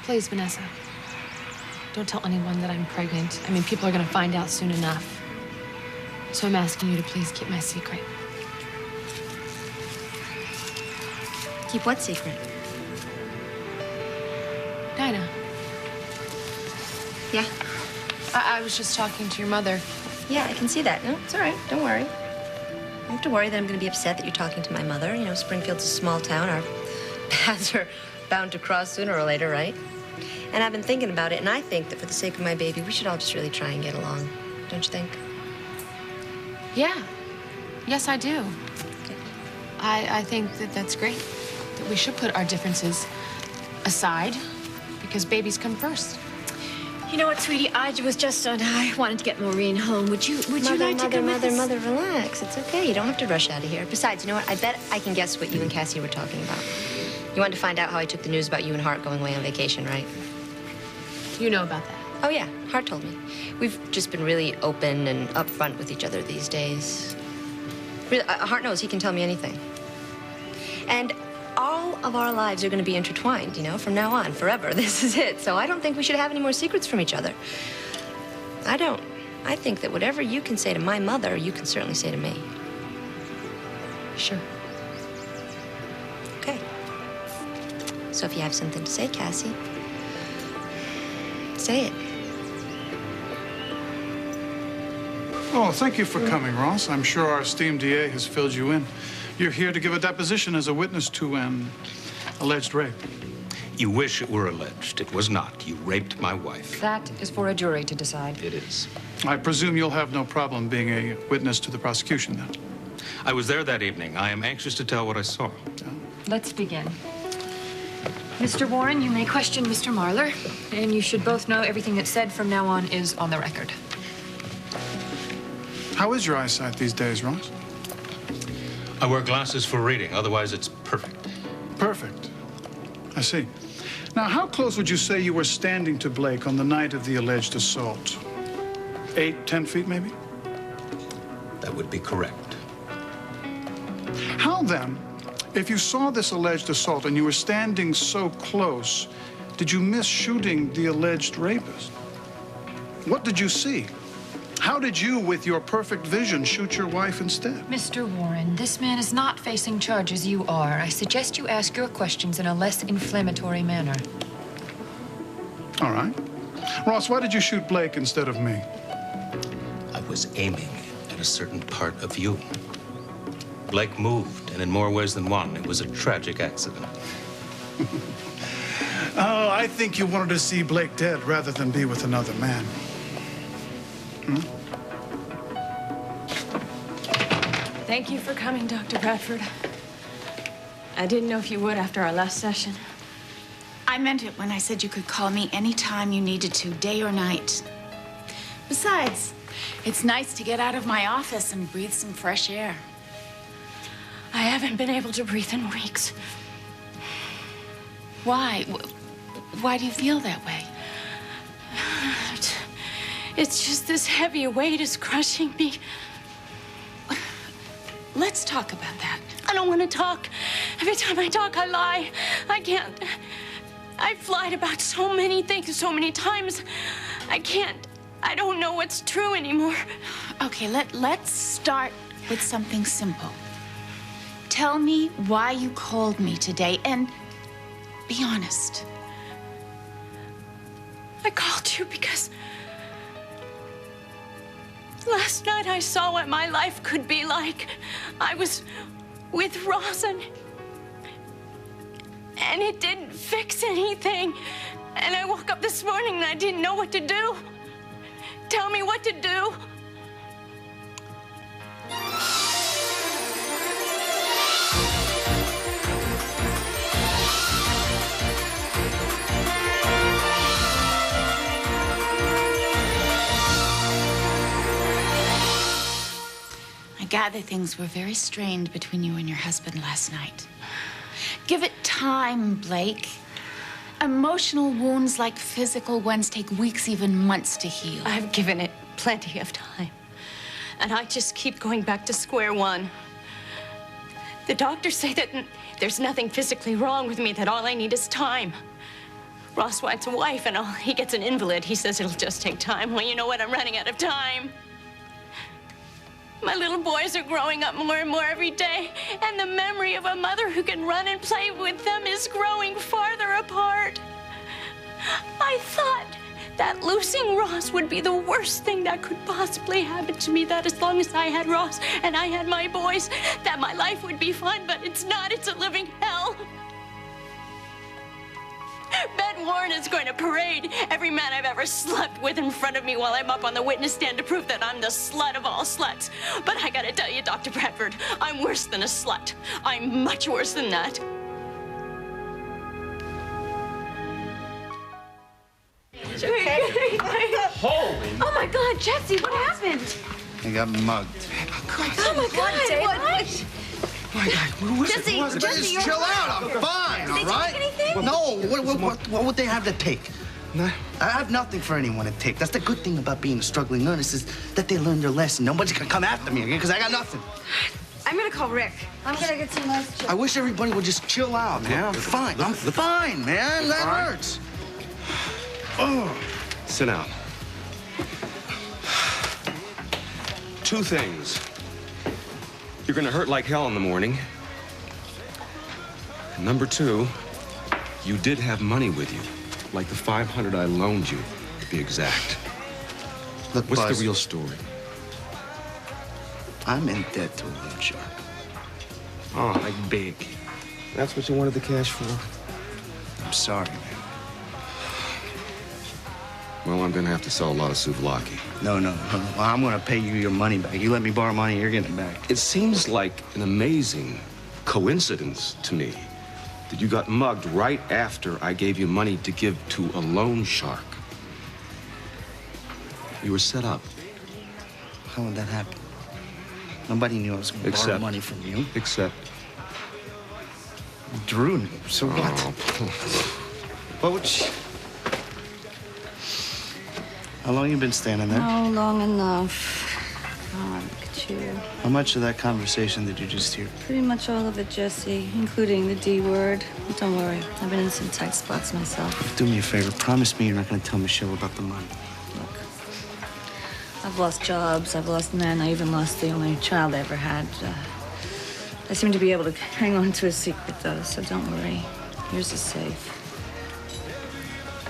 Please, Vanessa. Don't tell anyone that I'm pregnant. I mean, people are gonna find out soon enough. So I'm asking you to please keep my secret. Keep what secret? Dinah. Yeah? I was just talking to your mother. Yeah, I can see that. No, it's all right. Don't worry. You don't have to worry that I'm going to be upset that you're talking to my mother. You know, Springfield's a small town. Our paths are bound to cross sooner or later, right? And I've been thinking about it, and I think that for the sake of my baby, we should all just really try and get along. Don't you think? Yeah. Yes, I do. Okay. I think that that's great. That we should put our differences aside because babies come first. You know what, sweetie? I was just on. I wanted to get Maureen home. Would you like to come with us? Mother, relax. It's okay. You don't have to rush out of here. Besides, you know what? I bet I can guess what you and Cassie were talking about. You wanted to find out how I took the news about you and Hart going away on vacation, right? You know about that. Oh, yeah. Hart told me. We've just been really open and upfront with each other these days. Really, Hart knows he can tell me anything. And all of our lives are going to be intertwined, you know, from now on, forever. This is it. So I don't think we should have any more secrets from each other. I don't. I think that whatever you can say to my mother, you can certainly say to me. Sure. Okay. So if you have something to say, Cassie, say it. Oh, thank you for coming, Ross. I'm sure our esteemed DA has filled you in. You're here to give a deposition as a witness to an alleged rape. You wish it were alleged. It was not. You raped my wife. That is for a jury to decide. It is. I presume you'll have no problem being a witness to the prosecution, then. I was there that evening. I am anxious to tell what I saw. Let's begin. Mr. Warren, you may question Mr. Marlar, and you should both know everything that's said from now on is on the record. How is your eyesight these days, Ross? I wear glasses for reading. Otherwise, it's perfect. Perfect. I see. Now, how close would you say you were standing to Blake on the night of the alleged assault? 8, 10 feet, maybe? That would be correct. How, then, if you saw this alleged assault and you were standing so close, did you miss shooting the alleged rapist? What did you see? How did you, with your perfect vision, shoot your wife instead? Mr. Warren, this man is not facing charges. You are. I suggest you ask your questions in a less inflammatory manner. All right. Ross, why did you shoot Blake instead of me? I was aiming at a certain part of you. Blake moved, and in more ways than one, it was a tragic accident. Oh, I think you wanted to see Blake dead rather than be with another man. Thank you for coming, Dr. Bradford. I didn't know if you would after our last session. I meant it when I said you could call me anytime you needed to, day or night. Besides, it's nice to get out of my office and breathe some fresh air. I haven't been able to breathe in weeks. Why? Why do you feel that way? It's just this heavy weight is crushing me. Let's talk about that. I don't want to talk. Every time I talk, I lie. I can't. I've lied about so many things so many times. I can't. I don't know what's true anymore. Okay, let's start with something simple. Tell me why you called me today, and be honest. I called you because last night I saw what my life could be like. I was with Ross, and it didn't fix anything. And I woke up this morning and I didn't know what to do. Tell me what to do. I gather things were very strained between you and your husband last night. Give it time, Blake. Emotional wounds like physical ones take weeks, even months to heal. I've given it plenty of time. And I just keep going back to square one. The doctors say that there's nothing physically wrong with me, that all I need is time. Ross wants a wife and all. He gets an invalid. He says it'll just take time. Well, you know what? I'm running out of time. My little boys are growing up more and more every day, and the memory of a mother who can run and play with them is growing farther apart. I thought that losing Ross would be the worst thing that could possibly happen to me, that as long as I had Ross and I had my boys, that my life would be fine, but it's not. It's a living hell. Ben Warren is going to parade every man I've ever slept with in front of me while I'm up on the witness stand to prove that I'm the slut of all sluts. But I gotta tell you, Dr. Bradford, I'm worse than a slut. I'm much worse than that. Holy! Oh my God, Jesse, what happened? I got mugged. Oh my God, Dave, what? My God, who was Jesse, it? Who was it? Jesse, Just you're chill fine. out. I'm fine, all Did right? they take anything? No. What would they have to take? I have nothing for anyone to take. That's the good thing about being a struggling artist is that they learn their lesson. Nobody's gonna come after me again because I got nothing. I'm gonna call Rick. I'm gonna get some nice chips. I wish everybody would just chill out, man. I'm fine. I'm fine, man. That hurts. Oh. Sit down. Two things. You're gonna hurt like hell in the morning. And number two, you did have money with you. Like the $500 I loaned you, to be exact. Look, What's Buzz, the real story? I'm in debt to a loan shark. Oh, like big. That's what you wanted the cash for? I'm sorry, man. Well, I'm gonna have to sell a lot of souvlaki. No. I'm gonna pay you your money back. You let me borrow money, you're getting it back. It seems like an amazing coincidence to me that you got mugged right after I gave you money to give to a loan shark. You were set up. How would that happen? Nobody knew I was gonna borrow money from you. Except. Drew knew, so what? What would she... How long you been standing there? Oh, long enough. God, look at you. How much of that conversation did you just hear? Pretty much all of it, Jesse, including the D word. But don't worry, I've been in some tight spots myself. Do me a favor. Promise me you're not gonna tell Michelle about the money. Look, I've lost jobs, I've lost men, I even lost the only child I ever had. I seem to be able to hang on to a secret, though, so don't worry. Yours is safe.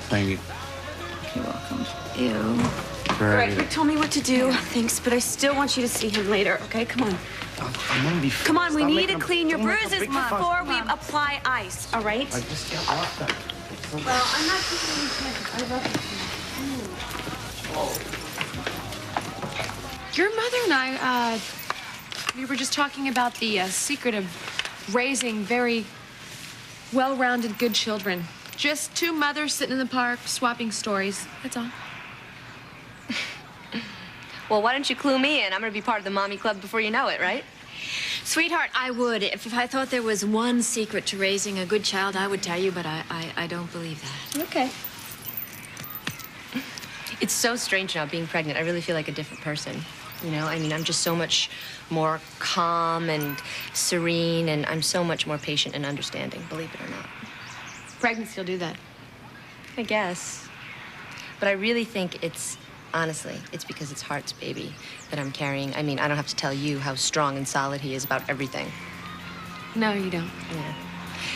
Thank you. You're welcome. Ew. All right, Rick told me what to do. Thanks, but I still want you to see him later, okay? Come on. I'm gonna be... Come on, we Stop need making to a- clean your don't make a bruises big fuss. before we apply ice, all right? I just got locked up. Well, I'm not taking any chances. I love you. Your mother and I, we were just talking about the secret of raising very well-rounded, good children. Just two mothers sitting in the park, swapping stories. That's all. Well, why don't you clue me in? I'm gonna be part of the mommy club before you know it, right? Sweetheart, I would. If I thought there was one secret to raising a good child, I would tell you, but I don't believe that. Okay. It's so strange now being pregnant. I really feel like a different person. You know, I mean, I'm just so much more calm and serene, and I'm so much more patient and understanding, believe it or not. Pregnancy will do that. I guess. But I really think honestly, it's because it's Hart's baby that I'm carrying. I mean, I don't have to tell you how strong and solid he is about everything. No, you don't. Yeah.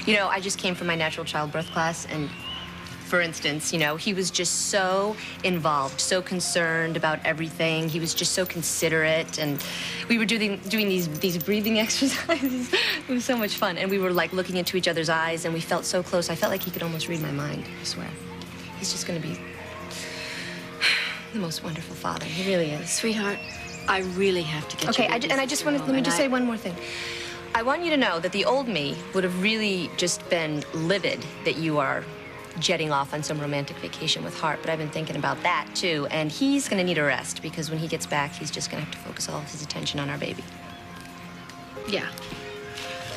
You know, I just came from my natural childbirth class, and for instance, you know, he was just so involved, so concerned about everything. He was just so considerate, and we were doing these breathing exercises. It was so much fun, and we were like looking into each other's eyes, and we felt so close. I felt like he could almost read my mind, I swear. He's just gonna be the most wonderful father. He really is. Sweetheart, I really have to get Okay, you. and I just wanted, let me just say one more thing. I want you to know that the old me would have really just been livid that you are jetting off on some romantic vacation with Hart, but I've been thinking about that too, and he's gonna need a rest because when he gets back, he's just gonna have to focus all of his attention on our baby. Yeah.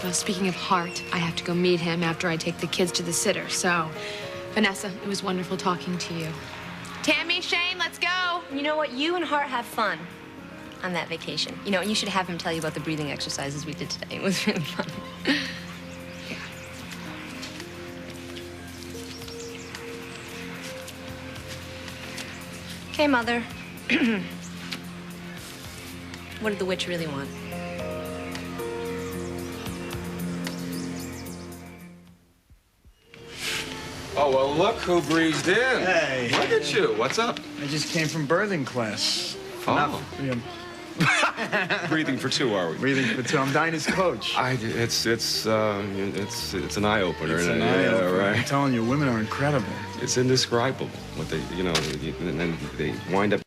Well, speaking of Hart, I have to go meet him after I take the kids to the sitter. So, Vanessa, it was wonderful talking to you. Tammy, Shane, let's go. You know what? You and Hart have fun on that vacation. You know, and you should have him tell you about the breathing exercises we did today. It was really fun. Okay, Mother. What did the witch really want? Oh, well, look who breezed in. Hey. Look at you. What's up? I just came from birthing class. Oh. Yeah, Breathing for two, are we? breathing for two. I'm Dinah's coach. It's an eye opener. It's an Yeah, eye-opener. right. I'm telling you, women are incredible. It's indescribable what they, and then they wind up